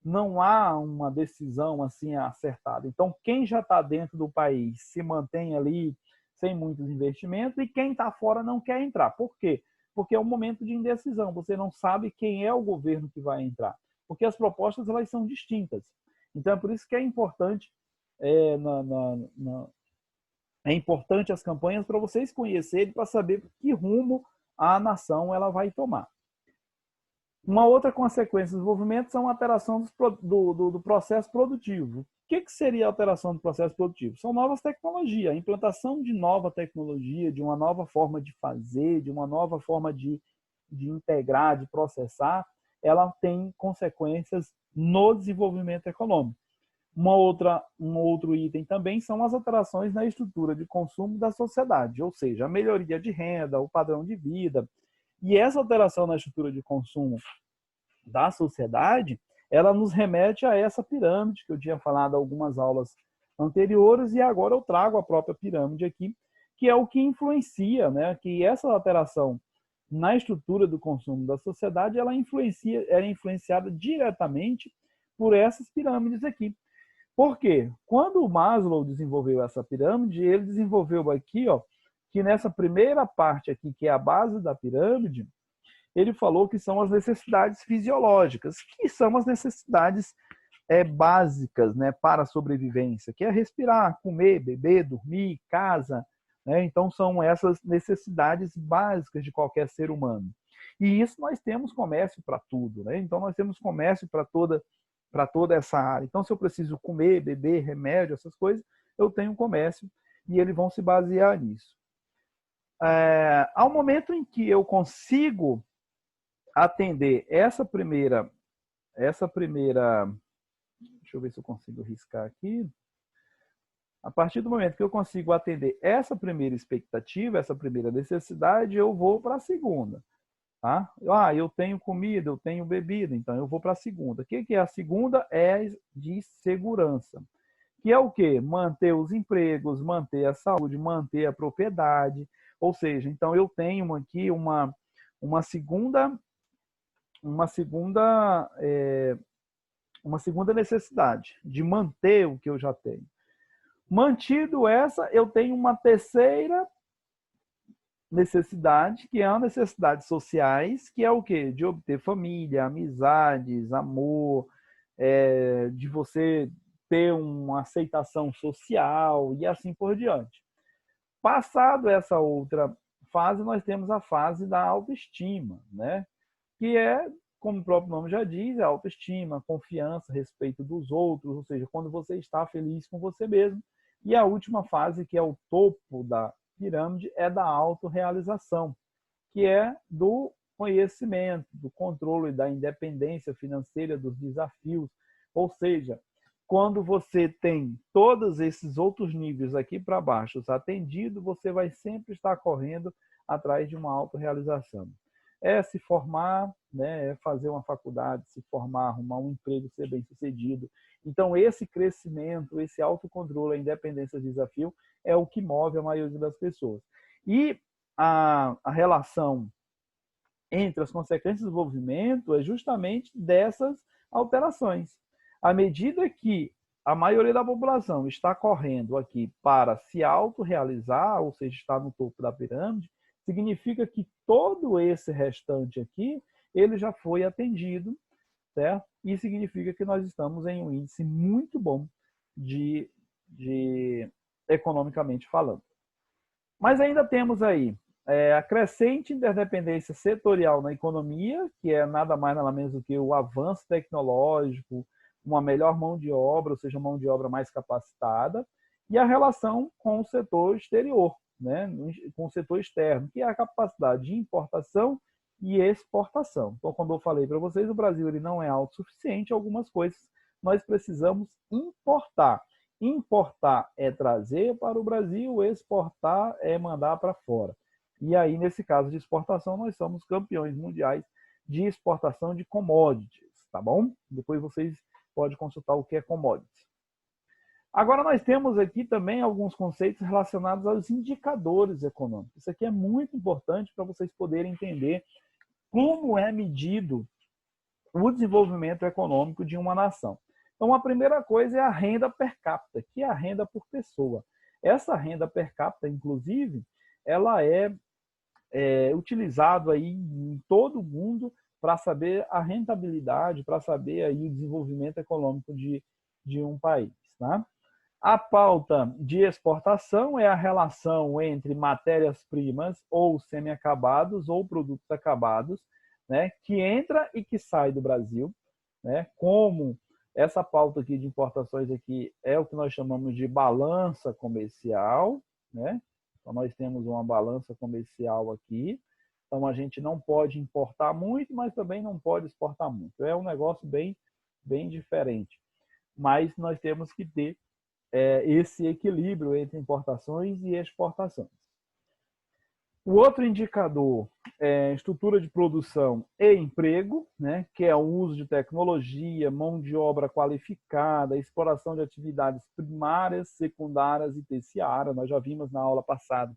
Não há uma decisão assim acertada. Então, quem já está dentro do país se mantém ali sem muitos investimentos e quem está fora não quer entrar. Por quê? Porque é um momento de indecisão. Você não sabe quem é o governo que vai entrar. Porque as propostas elas são distintas. Então, é por isso que é importante, é importante as campanhas para vocês conhecerem, para saber que rumo a nação ela vai tomar. Uma outra consequência do desenvolvimento são a alteração do processo produtivo. O que seria a alteração do processo produtivo? São novas tecnologias, a implantação de nova tecnologia, de uma nova forma de fazer, de uma nova forma de integrar, de processar, ela tem consequências no desenvolvimento econômico. Um outro item também são as alterações na estrutura de consumo da sociedade, ou seja, a melhoria de renda, o padrão de vida. E essa alteração na estrutura de consumo da sociedade, ela nos remete a essa pirâmide que eu tinha falado em algumas aulas anteriores, e agora eu trago a própria pirâmide aqui, que é o que influencia, né? Que essa alteração na estrutura do consumo da sociedade, ela é influenciada diretamente por essas pirâmides aqui. Por quê? Quando o Maslow desenvolveu essa pirâmide, ele desenvolveu aqui, ó, que nessa primeira parte aqui, que é a base da pirâmide, ele falou que são as necessidades fisiológicas, que são as necessidades básicas, né, para a sobrevivência, que é respirar, comer, beber, dormir, casa, né? Então são essas necessidades básicas de qualquer ser humano. E isso nós temos comércio para tudo, né? Então nós temos comércio para toda essa área. Então se eu preciso comer, beber, remédio, essas coisas, eu tenho comércio e eles vão se basear nisso. Ao momento em que eu consigo atender essa primeira, deixa eu ver se eu consigo riscar aqui. A partir do momento que eu consigo atender essa primeira expectativa, essa primeira necessidade, eu vou para a segunda. Tá? Eu tenho comida, eu tenho bebida, então eu vou para a segunda. O que é a segunda? É de segurança. Que é o quê? Manter os empregos, manter a saúde, manter a propriedade. Ou seja, então eu tenho aqui uma segunda necessidade de manter o que eu já tenho. Mantido essa, eu tenho uma terceira necessidade, que é a necessidade sociais, que é o quê? De obter família, amizades, amor, de você ter uma aceitação social e assim por diante. Passado essa outra fase, nós temos a fase da autoestima, né? Que é, como o próprio nome já diz, a autoestima, confiança, respeito dos outros, ou seja, quando você está feliz com você mesmo. E a última fase, que é o topo da pirâmide, é da autorrealização, que é do conhecimento, do controle, da independência financeira, dos desafios. Ou seja, quando você tem todos esses outros níveis aqui para baixo atendido, você vai sempre estar correndo atrás de uma autorrealização. É se formar, né, é fazer uma faculdade, se formar, arrumar um emprego, ser bem-sucedido. Então, esse crescimento, esse autocontrole, a independência, o desafio, é o que move a maioria das pessoas. E a relação entre as consequências do desenvolvimento é justamente dessas alterações. À medida que a maioria da população está correndo aqui para se autorrealizar, ou seja, está no topo da pirâmide, significa que todo esse restante aqui, ele já foi atendido, certo? E significa que nós estamos em um índice muito bom de economicamente falando. Mas ainda temos aí a crescente interdependência setorial na economia, que é nada mais nada menos do que o avanço tecnológico, uma melhor mão de obra, ou seja, mão de obra mais capacitada, e a relação com o setor exterior, né, com o setor externo, que é a capacidade de importação e exportação. Então, como eu falei para vocês, o Brasil ele não é autossuficiente, algumas coisas nós precisamos importar. Importar é trazer para o Brasil, exportar é mandar para fora. E aí, nesse caso de exportação, nós somos campeões mundiais de exportação de commodities, tá bom? Depois vocês podem consultar o que é commodities. Agora, nós temos aqui também alguns conceitos relacionados aos indicadores econômicos. Isso aqui é muito importante para vocês poderem entender como é medido o desenvolvimento econômico de uma nação. Então, a primeira coisa é a renda per capita, que é a renda por pessoa. Essa renda per capita, inclusive, ela é utilizada aí em todo o mundo para saber a rentabilidade, para saber aí o desenvolvimento econômico de de um país, tá? A pauta de exportação é a relação entre matérias-primas ou semi-acabados ou produtos acabados, né, que entra e que sai do Brasil, né? Como essa pauta aqui de importações aqui é o que nós chamamos de balança comercial, né? Então nós temos uma balança comercial aqui. Então a gente não pode importar muito, mas também não pode exportar muito. É um negócio bem diferente. Mas nós temos que ter esse equilíbrio entre importações e exportações. O outro indicador é estrutura de produção e emprego, né, que é o uso de tecnologia, mão de obra qualificada, exploração de atividades primárias, secundárias e terciárias. Nós já vimos na aula passada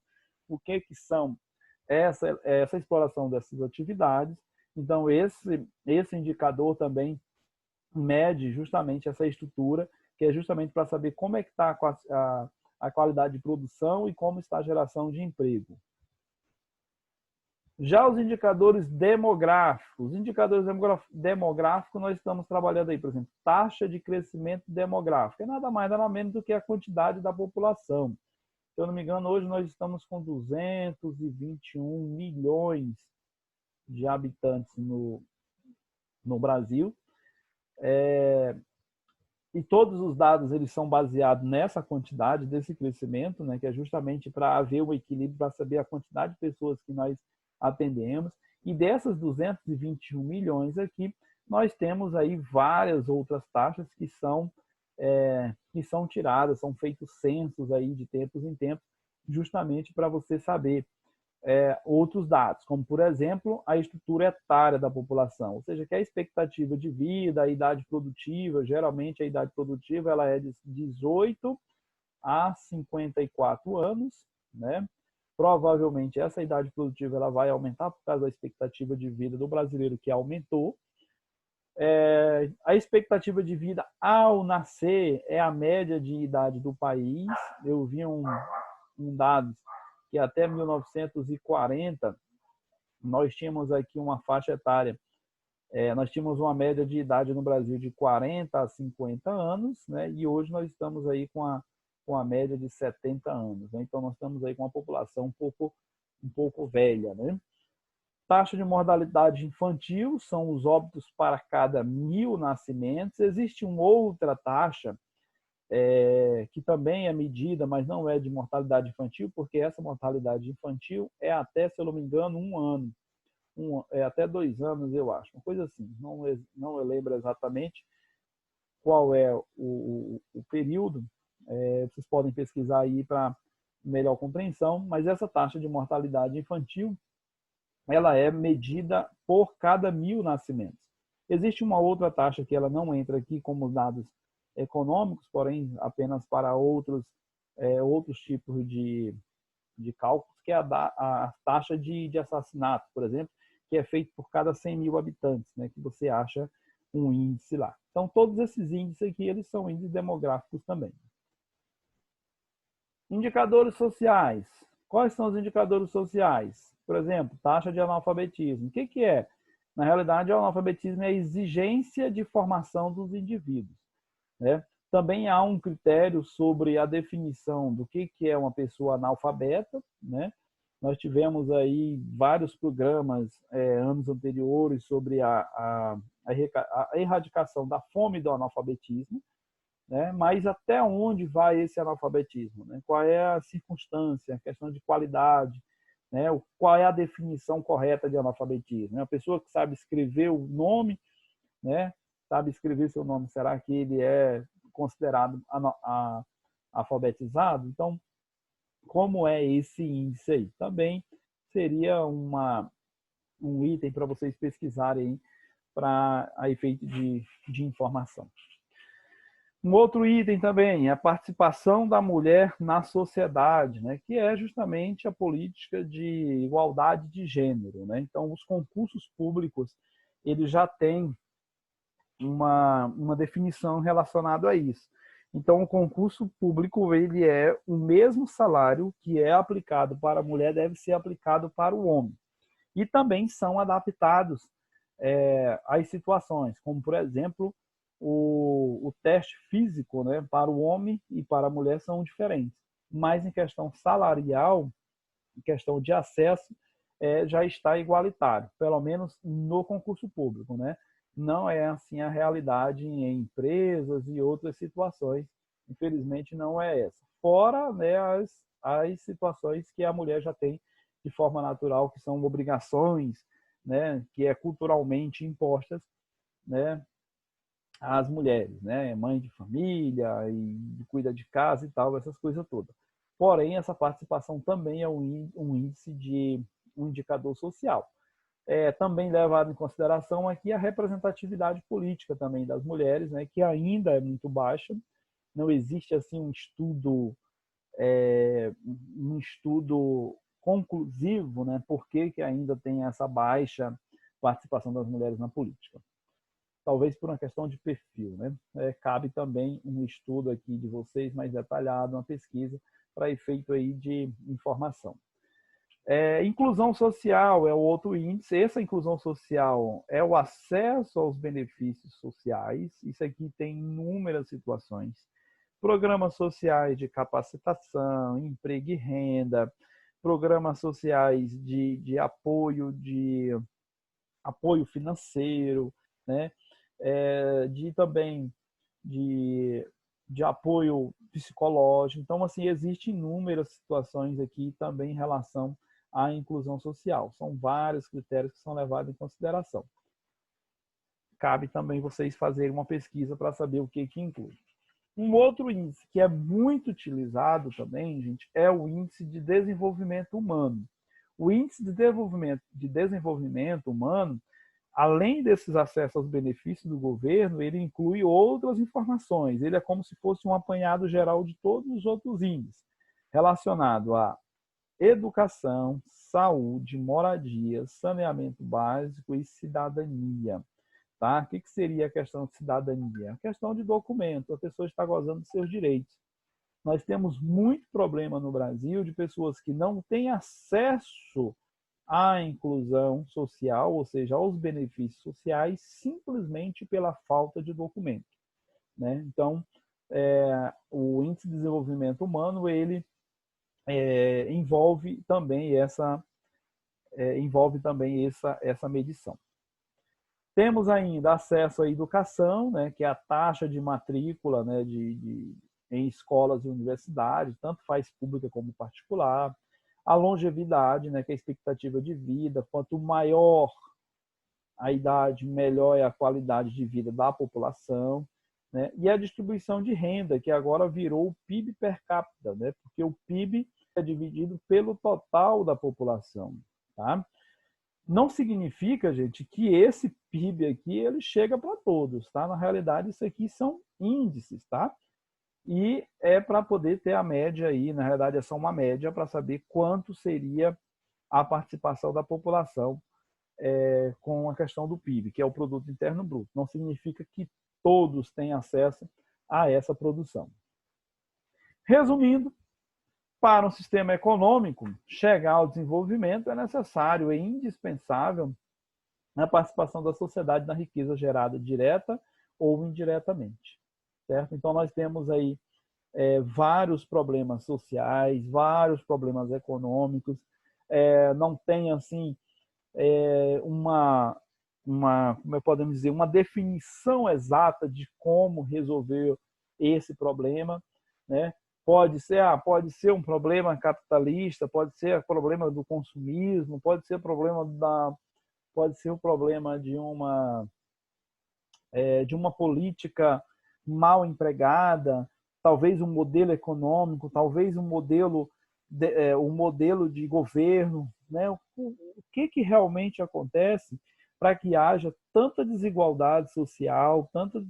o que são essa exploração dessas atividades. Então, esse indicador também mede justamente essa estrutura, que é justamente para saber como é que está a qualidade de produção e como está a geração de emprego. Já os indicadores demográficos. Os indicadores demográficos, nós estamos trabalhando aí, por exemplo, taxa de crescimento demográfico. É nada mais, nada menos do que a quantidade da população. Se eu não me engano, hoje nós estamos com 221 milhões de habitantes no Brasil. E todos os dados eles são baseados nessa quantidade, desse crescimento, né, que é justamente para haver um equilíbrio, para saber a quantidade de pessoas que nós atendemos. E dessas 221 milhões aqui, nós temos aí várias outras taxas que são tiradas, são feitos censos aí de tempos em tempos, justamente para você saber outros dados, como, por exemplo, a estrutura etária da população, ou seja, que a expectativa de vida, a idade produtiva, geralmente a idade produtiva ela é de 18 a 54 anos, né? Provavelmente essa idade produtiva ela vai aumentar por causa da expectativa de vida do brasileiro, que aumentou. A expectativa de vida ao nascer é a média de idade do país. Eu vi um dado que até 1940 nós tínhamos aqui uma faixa etária, nós tínhamos uma média de idade no Brasil de 40 a 50 anos, né? E hoje nós estamos aí com a média de 70 anos, né? Então nós estamos aí com uma população um pouco velha, né? Taxa de mortalidade infantil são os óbitos para cada 1.000 nascimentos. Existe uma outra taxa que também é medida, mas não é de mortalidade infantil, porque essa mortalidade infantil é até, se eu não me engano, 1 ano. Até 2 anos, eu acho. Uma coisa assim. Não eu lembro exatamente qual é o período. Vocês podem pesquisar aí para melhor compreensão, mas essa taxa de mortalidade infantil ela é medida por cada 1.000 nascimentos. Existe uma outra taxa que ela não entra aqui como dados econômicos, porém apenas para outros tipos de cálculos, que é a taxa de assassinato, por exemplo, que é feito por cada 100.000 habitantes, né, que você acha um índice lá. Então, todos esses índices aqui, eles são índices demográficos também. Indicadores sociais. Quais são os indicadores sociais? Por exemplo, taxa de analfabetismo. O que é? Na realidade, o analfabetismo é a exigência de formação dos indivíduos, né? Também há um critério sobre a definição do que é uma pessoa analfabeta, né? Nós tivemos aí vários programas anos anteriores sobre a erradicação da fome e do analfabetismo, né? Mas até onde vai esse analfabetismo, né? Qual é a circunstância, a questão de qualidade, né? Qual é a definição correta de analfabetismo? Uma pessoa que sabe escrever o nome, né? Sabe escrever seu nome, será que ele é considerado alfabetizado? Então, como é esse índice aí? Também seria um item para vocês pesquisarem para a efeito de informação. Um outro item também é a participação da mulher na sociedade, né, que é justamente a política de igualdade de gênero, né? Então, os concursos públicos eles já têm uma definição relacionada a isso. Então, o concurso público ele é o mesmo salário que é aplicado para a mulher deve ser aplicado para o homem. E também são adaptados às situações, como, por exemplo, o teste físico, né, para o homem e para a mulher são diferentes. Mas em questão salarial, em questão de acesso, já está igualitário, pelo menos no concurso público, né? Não é assim a realidade em empresas e outras situações, infelizmente não é essa. Fora, né, as situações que a mulher já tem de forma natural, que são obrigações, né, que é culturalmente impostas, né, às mulheres, né, mãe de família e cuida de casa e tal, essas coisas todas. Porém, essa participação também é um índice de um indicador social. Também levado em consideração aqui a representatividade política também das mulheres, né, que ainda é muito baixa. Não existe assim um estudo conclusivo, né, por que ainda tem essa baixa participação das mulheres na política. Talvez por uma questão de perfil, né? Cabe também um estudo aqui de vocês mais detalhado, uma pesquisa para efeito aí de informação. Inclusão social é o outro índice. Essa inclusão social é o acesso aos benefícios sociais. Isso aqui tem inúmeras situações. Programas sociais de capacitação, emprego e renda, programas sociais de apoio financeiro, né? Também de apoio psicológico. Então, assim, existem inúmeras situações aqui também em relação à inclusão social. São vários critérios que são levados em consideração. Cabe também vocês fazerem uma pesquisa para saber o que inclui. Um outro índice que é muito utilizado também, gente, é o índice de desenvolvimento humano. O índice de desenvolvimento humano, além desses acessos aos benefícios do governo, ele inclui outras informações. Ele é como se fosse um apanhado geral de todos os outros índices, relacionado a educação, saúde, moradia, saneamento básico e cidadania. Tá? O que seria a questão de cidadania? A questão de documento, a pessoa está gozando dos seus direitos. Nós temos muito problema no Brasil de pessoas que não têm acesso à inclusão social, ou seja, aos benefícios sociais, simplesmente pela falta de documento, né? Então, o Índice de Desenvolvimento Humano, ele envolve também essa medição. Temos ainda acesso à educação, né, que é a taxa de matrícula, né, em escolas e universidades, tanto faz pública como particular. A longevidade, né, que é a expectativa de vida. Quanto maior a idade, melhor é a qualidade de vida da população. Né? E a distribuição de renda, que agora virou o PIB per capita, né? Porque o PIB é dividido pelo total da população. Tá? Não significa, gente, que esse PIB aqui ele chega para todos, tá? Na realidade, isso aqui são índices, tá? E é para poder ter a média aí, na realidade é só uma média para saber quanto seria a participação da população com a questão do PIB, que é o Produto Interno Bruto. Não significa que todos têm acesso a essa produção. Resumindo, para um sistema econômico chegar ao desenvolvimento é necessário, é indispensável a participação da sociedade na riqueza gerada direta ou indiretamente, certo? Então nós temos aí vários problemas sociais, vários problemas econômicos, não tem assim como podemos dizer, uma definição exata de como resolver esse problema, né? Pode ser um problema capitalista, pode ser um problema do consumismo, pode ser um problema de uma política mal empregada, talvez um modelo econômico, talvez um modelo de governo, né? O que realmente acontece para que haja tanta desigualdade social, tanta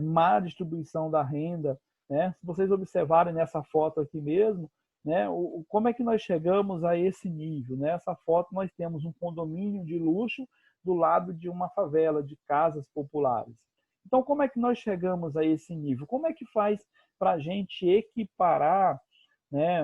má distribuição da renda, né? Se vocês observarem nessa foto aqui mesmo, né? Como é que nós chegamos a esse nível? Nessa foto nós temos um condomínio de luxo do lado de uma favela de casas populares. Então, como é que nós chegamos a esse nível? Como é que faz para a gente equiparar, né,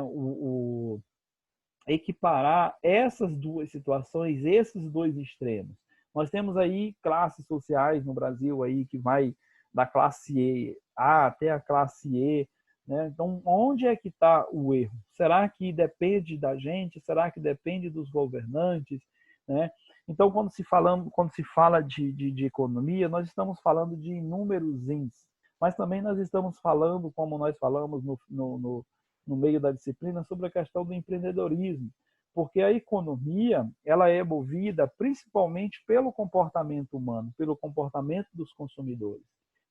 equiparar essas duas situações, esses dois extremos? Nós temos aí classes sociais no Brasil aí que vai da classe A até a classe E, né? Então, onde é que está o erro? Será que depende da gente? Será que depende dos governantes? Né? Então, quando se fala de economia, nós estamos falando de inúmeros índices, mas também nós estamos falando, como nós falamos no meio da disciplina, sobre a questão do empreendedorismo, porque a economia ela é movida principalmente pelo comportamento humano, pelo comportamento dos consumidores.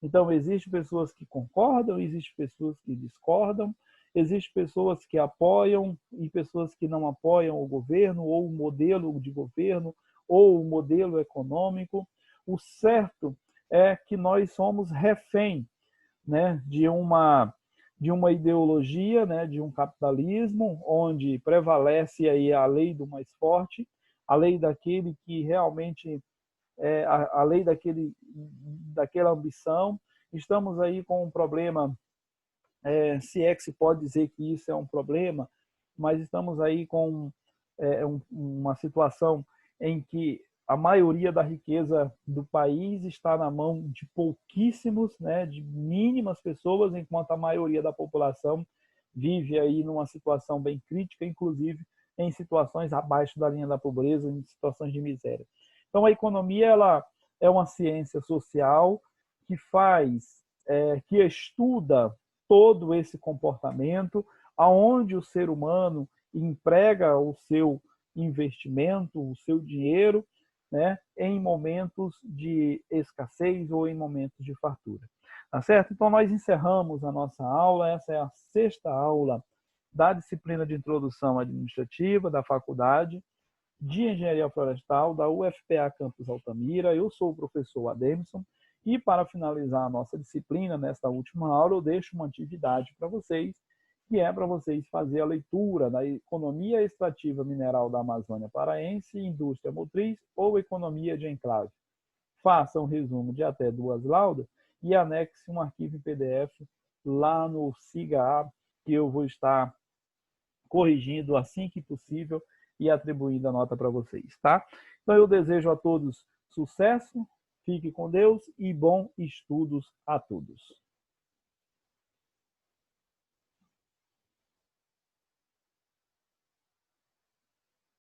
Então, existem pessoas que concordam, existem pessoas que discordam, existem pessoas que apoiam e pessoas que não apoiam o governo, ou o modelo de governo, ou o modelo econômico. O certo é que nós somos refém, né, de uma ideologia, né, de um capitalismo onde prevalece aí a lei do mais forte, a lei daquele que realmente a lei daquela ambição. Estamos aí com um problema, se é que se pode dizer que isso é um problema, mas estamos aí com uma situação em que a maioria da riqueza do país está na mão de pouquíssimos, né, de mínimas pessoas, enquanto a maioria da população vive aí numa situação bem crítica, inclusive em situações abaixo da linha da pobreza, em situações de miséria. Então, a economia ela é uma ciência social que que estuda todo esse comportamento, aonde o ser humano emprega o seu investimento, o seu dinheiro, né, em momentos de escassez ou em momentos de fartura. Tá certo? Então, nós encerramos a nossa aula. Essa é a 6ª aula da disciplina de Introdução Administrativa da Faculdade de Engenharia Florestal da UFPA Campus Altamira. Eu sou o professor Ademson e, para finalizar a nossa disciplina, nesta última aula, eu deixo uma atividade para vocês, que é para vocês fazer a leitura da Economia Extrativa Mineral da Amazônia Paraense, Indústria Motriz ou Economia de Enclave. Faça um resumo de até 2 laudas e anexe um arquivo em PDF lá no SIGA, que eu vou estar corrigindo assim que possível e atribuindo a nota para vocês, tá? Então eu desejo a todos sucesso, fique com Deus e bons estudos a todos.